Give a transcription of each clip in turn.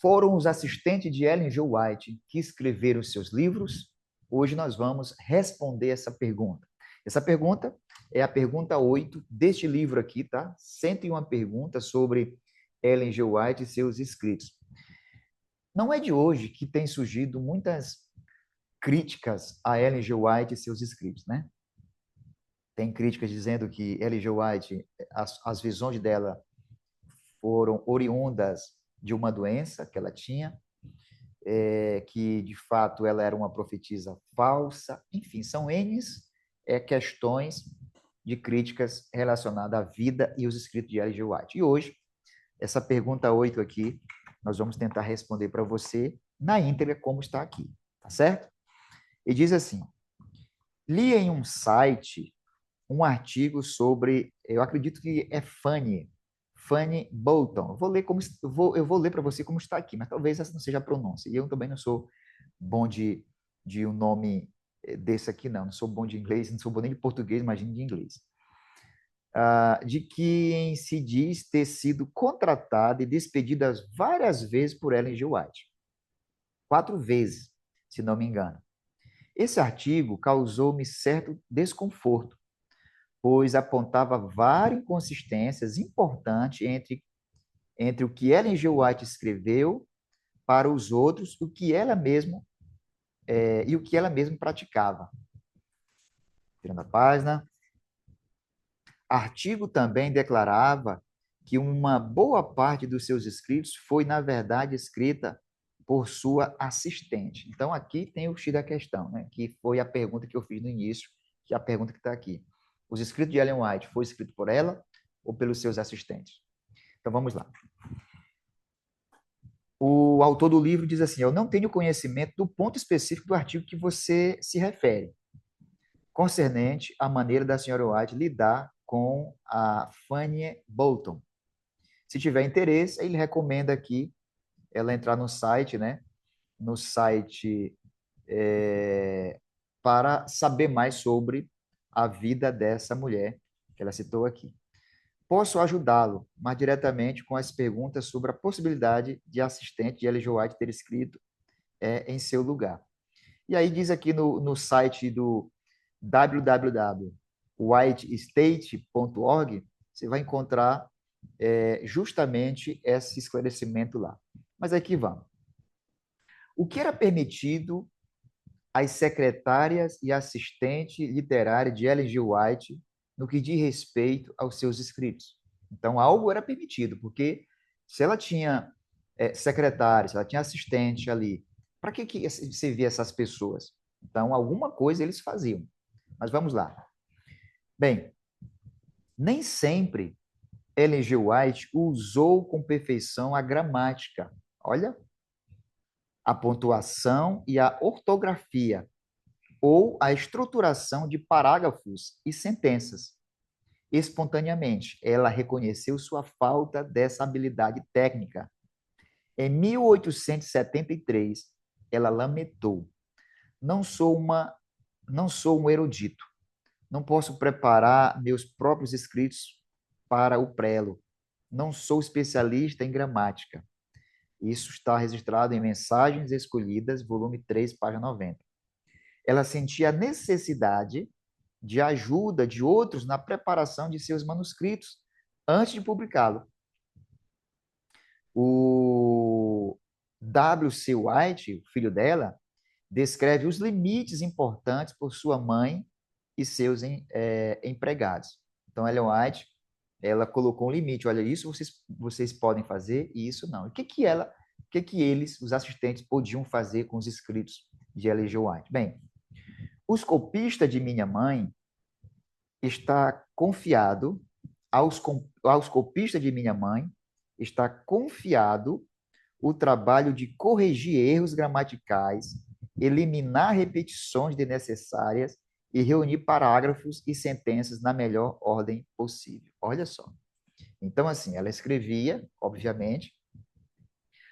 Foram os assistentes de Ellen G. White que escreveram seus livros? Hoje nós vamos responder essa pergunta. Essa pergunta é a pergunta 8 deste livro aqui, tá? 101 perguntas sobre Ellen G. White e seus escritos. Não é de hoje que tem surgido muitas críticas a Ellen G. White e seus escritos, né? Tem críticas dizendo que Ellen G. White, as visões dela foram oriundas de uma doença que ela tinha, que de fato ela era uma profetisa falsa. Enfim, são N questões de críticas relacionadas à vida e os escritos de Ellen G. White. E hoje, essa pergunta 8 aqui, nós vamos tentar responder para você na íntegra como está aqui, tá certo? E diz assim: li em um site um artigo sobre, eu acredito que é Fanny Bolton. Eu vou ler para você como está aqui, mas talvez essa não seja a pronúncia. E eu também não sou bom de um nome desse aqui, não. Não sou bom de inglês, não sou bom nem de português, imagine de inglês. De quem se diz ter sido contratada e despedida várias vezes por Ellen G. White. 4 vezes, se não me engano. Esse artigo causou-me certo desconforto, pois apontava várias inconsistências importantes entre o que Ellen G. White escreveu para os outros e o que ela mesma praticava. Tirando a página. Artigo também declarava que uma boa parte dos seus escritos foi, na verdade, escrita por sua assistente. Então, aqui tem o X da questão, né? Que foi a pergunta que eu fiz no início, que é a pergunta que está aqui. Os escritos de Ellen White foi escrito por ela ou pelos seus assistentes? Então, vamos lá. O autor do livro diz assim: eu não tenho conhecimento do ponto específico do artigo que você se refere, concernente à maneira da senhora White lidar com a Fanny Bolton. Se tiver interesse, ele recomenda aqui ela entrar no site, né? No site para saber mais sobre a vida dessa mulher que ela citou aqui. Posso ajudá-lo mais diretamente com as perguntas sobre a possibilidade de assistente de Ellen White ter escrito em seu lugar. E aí diz aqui no site do www.whitestate.org, você vai encontrar justamente esse esclarecimento lá. Mas aqui vamos. O que era permitido às secretárias e assistente literária de Ellen G. White no que diz respeito aos seus escritos? Então, algo era permitido, porque se ela tinha secretária, se ela tinha assistente ali, para que servia essas pessoas? Então, alguma coisa eles faziam. Mas vamos lá. Bem, nem sempre Ellen G. White usou com perfeição a gramática. Olha, a pontuação e a ortografia, ou a estruturação de parágrafos e sentenças. Espontaneamente, ela reconheceu sua falta dessa habilidade técnica. Em 1873, ela lamentou: não sou um erudito. Não posso preparar meus próprios escritos para o prelo. Não sou especialista em gramática. Isso está registrado em Mensagens Escolhidas, volume 3, página 90. Ela sentia a necessidade de ajuda de outros na preparação de seus manuscritos antes de publicá-lo. O W.C. White, o filho dela, descreve os limites importantes por sua mãe e seus empregados. Então, Ellen White, ela colocou um limite. Olha, isso vocês podem fazer e isso não. O que eles, os assistentes, podiam fazer com os escritos de Ellen G. White? Bem, os copistas de minha mãe está confiado aos copistas de minha mãe está confiado o trabalho de corrigir erros gramaticais, eliminar repetições desnecessárias e reunir parágrafos e sentenças na melhor ordem possível. Olha só. Então, assim, ela escrevia, obviamente,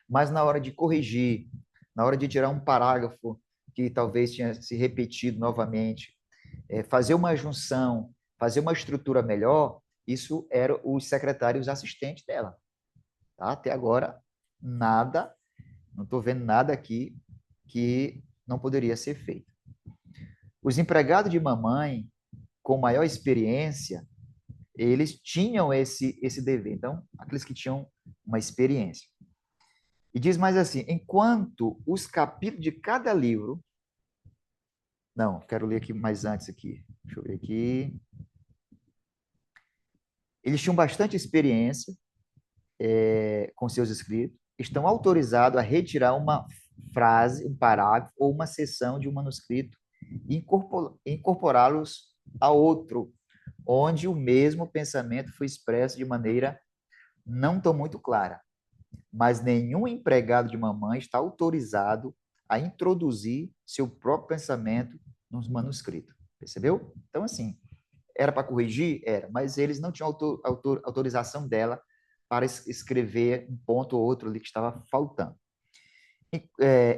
mas na hora de corrigir, na hora de tirar um parágrafo que talvez tinha se repetido novamente, fazer uma junção, fazer uma estrutura melhor, isso eram os secretários assistentes dela. Tá? Até agora, nada Não estou vendo nada aqui que não poderia ser feito. Os empregados de mamãe, com maior experiência, eles tinham esse dever. Então, aqueles que tinham uma experiência. E diz mais assim: enquanto os capítulos de cada livro. Não, quero ler aqui mais antes aqui. Deixa eu ver aqui. Eles tinham bastante experiência com seus escritos, estão autorizados a retirar uma frase, um parágrafo ou uma seção de um manuscrito e incorporá-los a outro, onde o mesmo pensamento foi expresso de maneira não tão muito clara. Mas nenhum empregado de mamãe está autorizado a introduzir seu próprio pensamento nos manuscritos. Percebeu? Então, assim, era para corrigir? Era, mas eles não tinham autorização dela para escrever um ponto ou outro ali que estava faltando.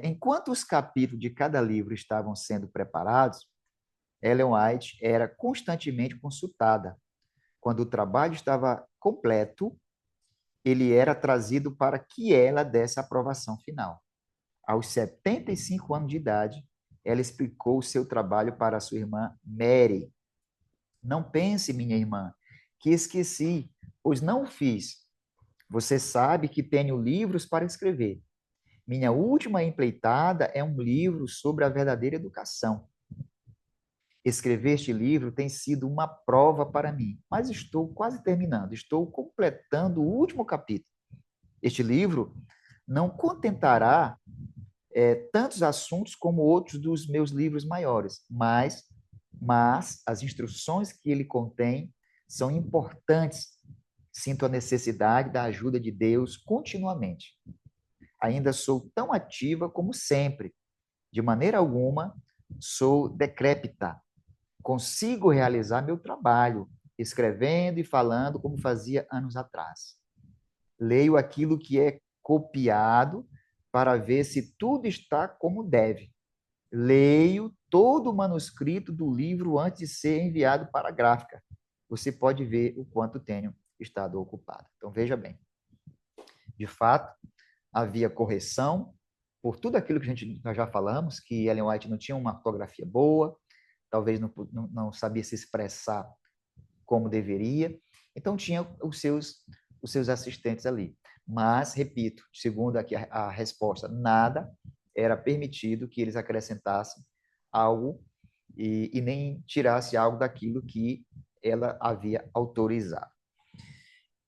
Enquanto os capítulos de cada livro estavam sendo preparados, Ellen White era constantemente consultada. Quando o trabalho estava completo, ele era trazido para que ela desse a aprovação final. Aos 75 anos de idade, ela explicou o seu trabalho para a sua irmã Mary. Não pense, minha irmã, que esqueci, pois não o fiz. Você sabe que tenho livros para escrever. Minha última empreitada é um livro sobre a verdadeira educação. Escrever este livro tem sido uma prova para mim, mas estou quase terminando, estou completando o último capítulo. Este livro não contentará tantos assuntos como outros dos meus livros maiores, mas as instruções que ele contém são importantes. Sinto a necessidade da ajuda de Deus continuamente. Ainda sou tão ativa como sempre. De maneira alguma, sou decrépita. Consigo realizar meu trabalho, escrevendo e falando como fazia anos atrás. Leio aquilo que é copiado para ver se tudo está como deve. Leio todo o manuscrito do livro antes de ser enviado para a gráfica. Você pode ver o quanto tenho estado ocupado. Então, veja bem. De fato, havia correção por tudo aquilo que nós já falamos, que Ellen White não tinha uma ortografia boa, talvez não sabia se expressar como deveria. Então, tinha os seus assistentes ali. Mas, repito, segundo aqui a resposta, nada era permitido que eles acrescentassem algo e nem tirasse algo daquilo que ela havia autorizado.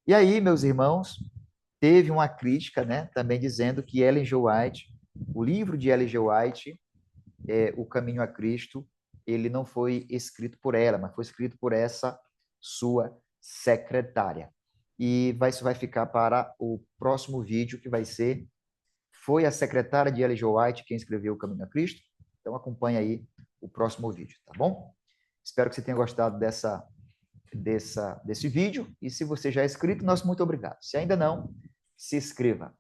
E aí, meus irmãos, teve uma crítica, né, também dizendo que Ellen G. White, o livro de Ellen G. White, O Caminho a Cristo, ele não foi escrito por ela, mas foi escrito por essa sua secretária. E isso vai ficar para o próximo vídeo, que vai ser Foi a secretária de Ellen G. White quem escreveu O Caminho a Cristo? Então acompanhe aí o próximo vídeo, tá bom? Espero que você tenha gostado desse vídeo. E se você já é inscrito, nosso muito obrigado. Se ainda não, se inscreva.